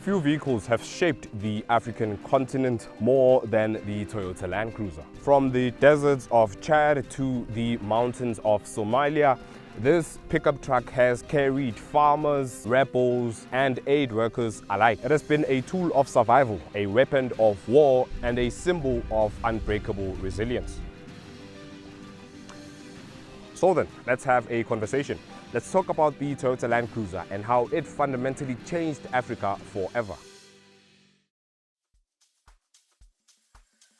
few vehicles have shaped the African continent more than the Toyota Land Cruiser. From the deserts of Chad to the mountains of Somalia, this pickup truck has carried farmers, rebels, and aid workers alike. It has been a tool of survival, a weapon of war, and a symbol of unbreakable resilience. So then, let's have a conversation. Let's talk about the Toyota Land Cruiser and how it fundamentally changed Africa forever.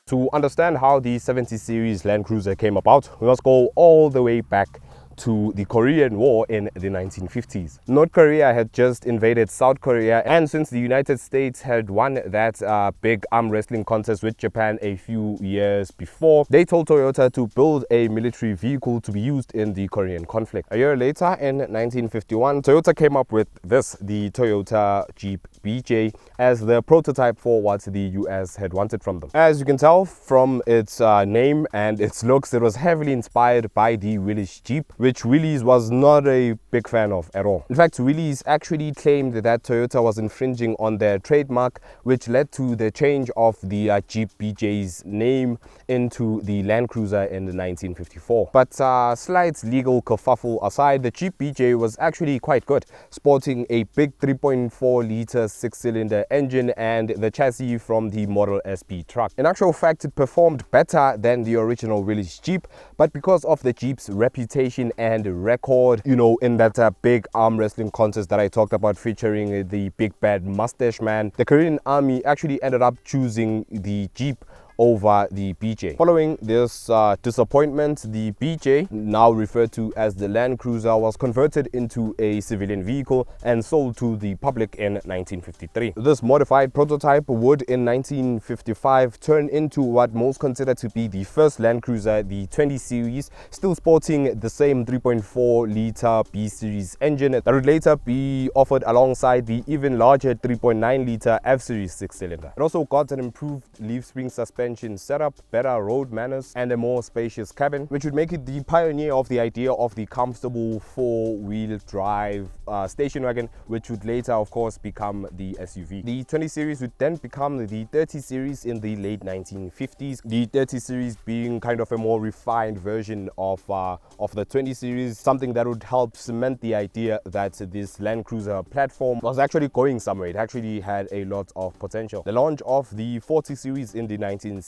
To understand how the 70 series Land Cruiser came about, we must go all the way back to the Korean War in the 1950s. North Korea had just invaded South Korea, and since the United States had won that big arm wrestling contest with Japan a few years before, they told Toyota to build a military vehicle to be used in the Korean conflict. A year later, in 1951, Toyota came up with this, the Toyota Jeep BJ, as the prototype for what the US had wanted from them. As you can tell from its name and its looks, it was heavily inspired by the Willys Jeep, which Willys was not a big fan of at all. In fact, Willys actually claimed that Toyota was infringing on their trademark, which led to the change of the Jeep BJ's name into the Land Cruiser in 1954. But slight legal kerfuffle aside, the Jeep BJ was actually quite good, sporting a big 3.4 litre 6-cylinder engine and the chassis from the Model SP truck. In actual fact, it performed better than the original Willys Jeep, but because of the Jeep's reputation and record, you know, in that big arm wrestling contest that I talked about featuring the big bad mustache man, the Korean army actually ended up choosing the Jeep over the BJ. Following this disappointment, the BJ, now referred to as the Land Cruiser, was converted into a civilian vehicle and sold to the public in 1953. This modified prototype would in 1955 turn into what most consider to be the first Land Cruiser, the 20 series, still sporting the same 3.4 litre B series engine that would later be offered alongside the even larger 3.9 litre F series 6-cylinder. It also got an improved leaf spring suspension setup, better road manners, and a more spacious cabin, which would make it the pioneer of the idea of the comfortable four-wheel drive station wagon, which would later of course become the SUV. The 20 series would then become the 30 series in the late 1950s, the 30 series being kind of a more refined version of the 20 series, something that would help cement the idea that this Land Cruiser platform was actually going somewhere. It actually had a lot of potential. The launch of the 40 series in the 1960s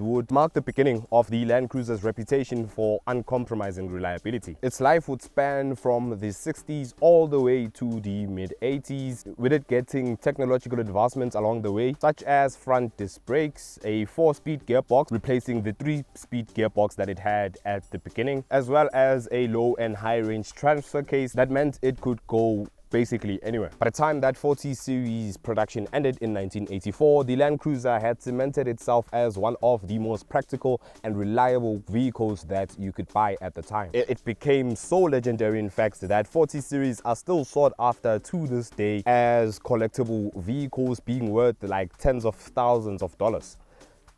would mark the beginning of the Land Cruiser's reputation for uncompromising reliability. Its life would span from the 60s all the way to the mid-80s, with it getting technological advancements along the way, such as front disc brakes, a 4-speed gearbox replacing the 3-speed gearbox that it had at the beginning, as well as a low and high range transfer case that meant it could go basically anywhere. By the time that 40 series production ended in 1984, the Land Cruiser had cemented itself as one of the most practical and reliable vehicles that you could buy at the time. It became so legendary, in fact, that 40 series are still sought after to this day as collectible vehicles, being worth like tens of thousands of dollars.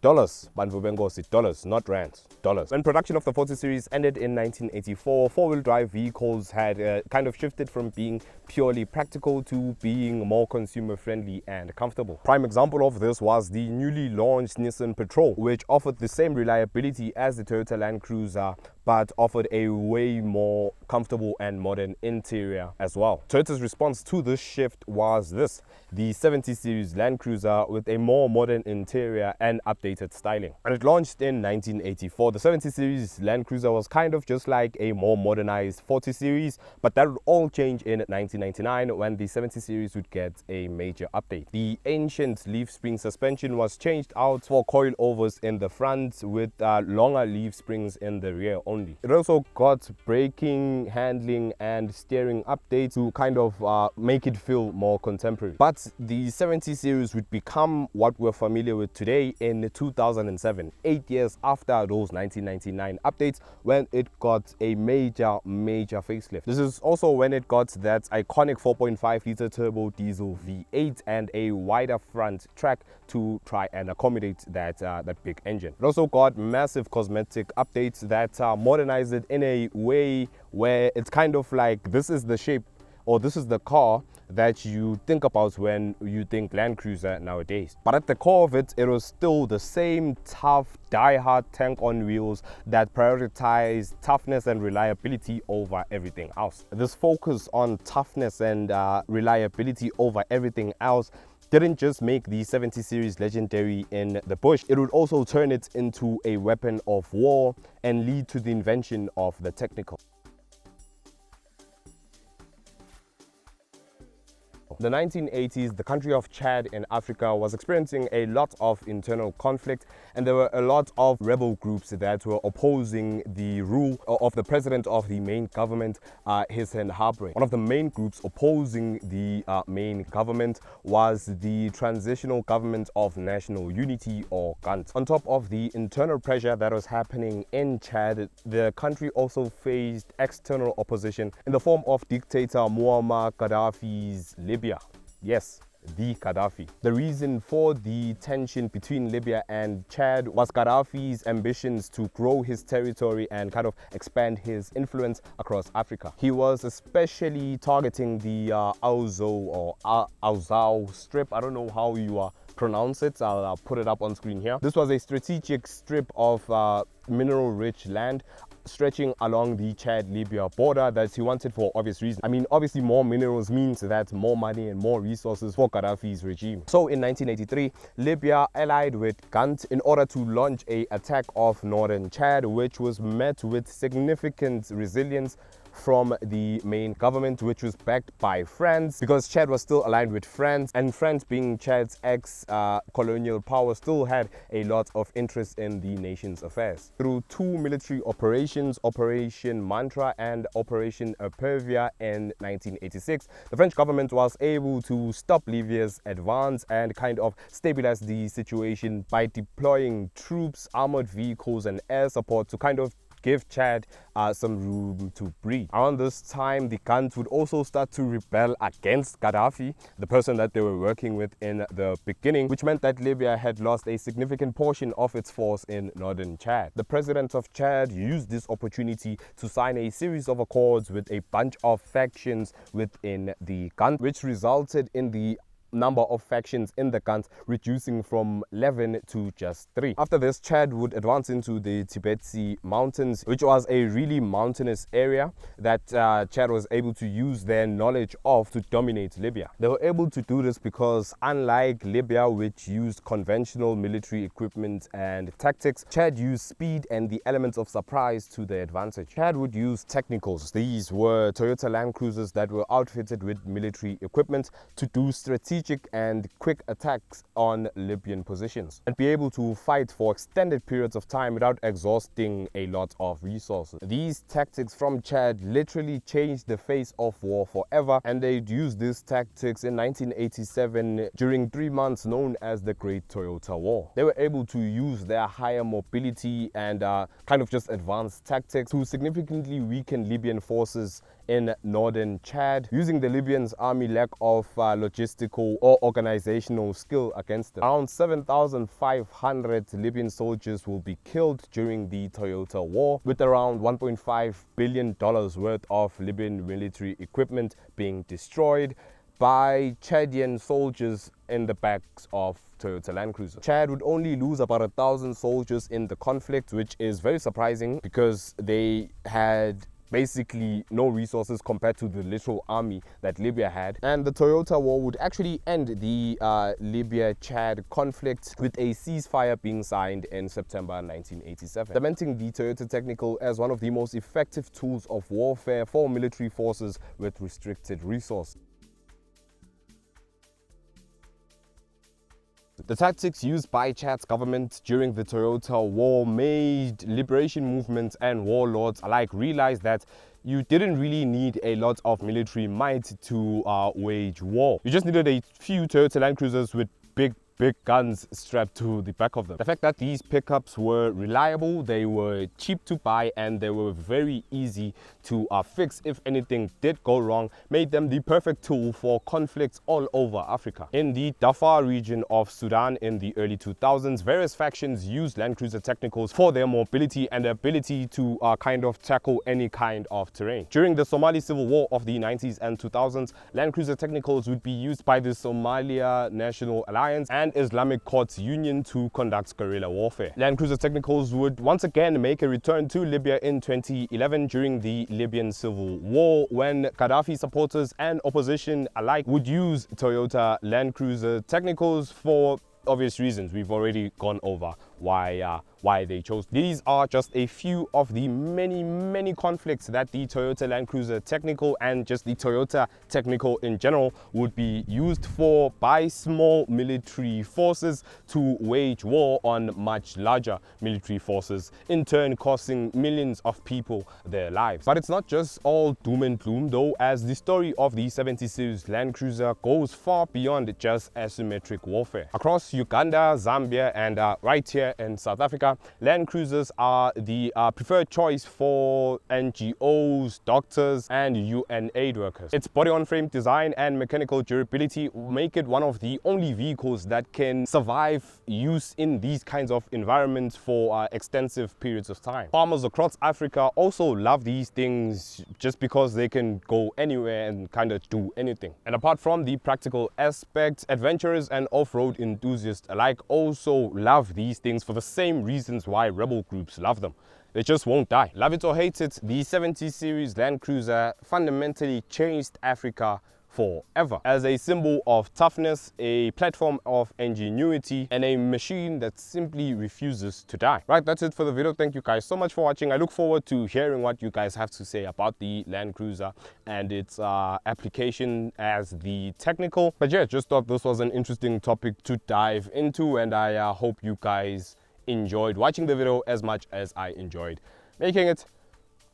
Dollars, not rands, dollars. When production of the 40 series ended in 1984, four-wheel drive vehicles had kind of shifted from being purely practical to being more consumer friendly and comfortable. Prime example of this was the newly launched Nissan Patrol, which offered the same reliability as the Toyota Land Cruiser, but offered a way more comfortable and modern interior as well. Toyota's response to this shift was this, the 70 series Land Cruiser with a more modern interior and updated styling. When it launched in 1984, the 70 series Land Cruiser was kind of just like a more modernized 40 series, but that would all change in 1999 when the 70 series would get a major update. The ancient leaf spring suspension was changed out for coilovers in the front with longer leaf springs in the rear only. It also got braking, handling, and steering updates to kind of make it feel more contemporary. But the 70 series would become what we're familiar with today in 2007, 8 years after those 1999 updates, when it got a major facelift. This is also when it got that iconic 4.5 litre turbo diesel V8 and a wider front track to try and accommodate that big engine. It also got massive cosmetic updates that modernized it in a way where it's kind of like this is the shape, or this is the car that you think about when you think Land Cruiser nowadays. But at the core of it, it was still the same tough, die-hard tank on wheels that prioritized toughness and reliability over everything else. This focus on toughness and reliability over everything else didn't just make the 70 series legendary in the bush, it would also turn it into a weapon of war and lead to the invention of the Technical. The 1980s, the country of Chad in Africa was experiencing a lot of internal conflict, and there were a lot of rebel groups that were opposing the rule of the president of the main government, Hissène Habré. One of the main groups opposing the main government was the Transitional Government of National Unity, or GANT. On top of the internal pressure that was happening in Chad, the country also faced external opposition in the form of dictator Muammar Gaddafi's Libya. Yes, the Gaddafi. The reason for the tension between Libya and Chad was Gaddafi's ambitions to grow his territory and kind of expand his influence across Africa. He was especially targeting the Auzao Strip. I don't know how you pronounce it. I'll put it up on screen here. This was a strategic strip of mineral-rich land stretching along the Chad-Libya border that he wanted for obvious reasons. I mean, obviously more minerals means that more money and more resources for Gaddafi's regime. So in 1983, Libya allied with GANT in order to launch an attack of northern Chad, which was met with significant resilience from the main government, which was backed by France, because Chad was still aligned with France, and France, being Chad's ex-colonial power, still had a lot of interest in the nation's affairs. Through two military operations, Operation Mantra and Operation Pervia in 1986, the French government was able to stop Libya's advance and kind of stabilize the situation by deploying troops, armored vehicles and air support to kind of give Chad some room to breathe. Around this time, the GANT would also start to rebel against Gaddafi, the person that they were working with in the beginning, which meant that Libya had lost a significant portion of its force in northern Chad. The president of Chad used this opportunity to sign a series of accords with a bunch of factions within the GANT, which resulted in the number of factions in the GANT reducing from 11 to just 3. After this, Chad would advance into the Tibetsi Mountains, which was a really mountainous area that Chad was able to use their knowledge of to dominate Libya. They were able to do this because, unlike Libya, which used conventional military equipment and tactics, Chad used speed and the elements of surprise to their advantage. Chad would use technicals. These were Toyota Land Cruisers that were outfitted with military equipment to do strategic and quick attacks on Libyan positions and be able to fight for extended periods of time without exhausting a lot of resources. These tactics from Chad literally changed the face of war forever, and they'd use these tactics in 1987 during 3 months known as the Great Toyota War. They were able to use their higher mobility and kind of just advanced tactics to significantly weaken Libyan forces in northern Chad, using the Libyans' army lack of logistical or organizational skill against them. Around 7,500 Libyan soldiers will be killed during the Toyota War, with around $1.5 billion worth of Libyan military equipment being destroyed by Chadian soldiers in the backs of Toyota Land Cruiser. Chad would only lose about 1,000 soldiers in the conflict, which is very surprising because they had basically no resources compared to the literal army that Libya had. And the Toyota War would actually end the Libya-Chad conflict with a ceasefire being signed in September 1987, cementing the Toyota Technical as one of the most effective tools of warfare for military forces with restricted resources. The tactics used by Chad's government during the Toyota War made liberation movements and warlords alike realize that you didn't really need a lot of military might to wage war. You just needed a few Toyota Land Cruisers with big big guns strapped to the back of them. The fact that these pickups were reliable, they were cheap to buy, and they were very easy to fix if anything did go wrong made them the perfect tool for conflicts all over Africa. In the Darfur region of Sudan in the early 2000s, various factions used Land Cruiser Technicals for their mobility and ability to kind of tackle any kind of terrain. During the Somali Civil War of the 90s and 2000s, Land Cruiser Technicals would be used by the Somalia National Alliance and Islamic Courts Union to conduct guerrilla warfare. Land Cruiser Technicals would once again make a return to Libya in 2011 during the Libyan Civil War, when Gaddafi supporters and opposition alike would use Toyota Land Cruiser Technicals for obvious reasons. We've already gone over why they chose. These are just a few of the many conflicts that the Toyota Land Cruiser Technical and just the Toyota Technical in general would be used for by small military forces to wage war on much larger military forces, in turn costing millions of people their lives. But it's not just all doom and gloom though, as the story of the 70 Series Land Cruiser goes far beyond just asymmetric warfare. Across Uganda, Zambia, and right here in South Africa, Land Cruisers are the preferred choice for NGOs, doctors, and UN aid workers. Its body-on-frame design and mechanical durability make it one of the only vehicles that can survive use in these kinds of environments for extensive periods of time. Farmers across Africa also love these things just because they can go anywhere and kind of do anything. And apart from the practical aspects, adventurers and off-road enthusiasts alike also love these things for the same reasons why rebel groups love them. They just won't die. Love it or hate it, the 70 Series Land Cruiser fundamentally changed Africa forever. As a symbol of toughness, a platform of ingenuity, and a machine that simply refuses to die. Right, that's it for the video. Thank you guys so much for watching. I look forward to hearing what you guys have to say about the Land Cruiser and its application as the technical. But yeah, just thought this was an interesting topic to dive into, and I hope you guys enjoyed watching the video as much as I enjoyed making it.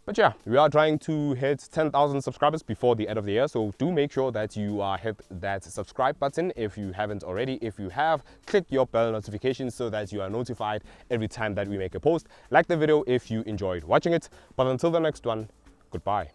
But yeah, we are trying to hit 10,000 subscribers before the end of the year, so do make sure that you hit that subscribe button if you haven't already. If you have, click your bell notification so that you are notified every time that we make a post. Like the video if you enjoyed watching it. But until the next one, goodbye.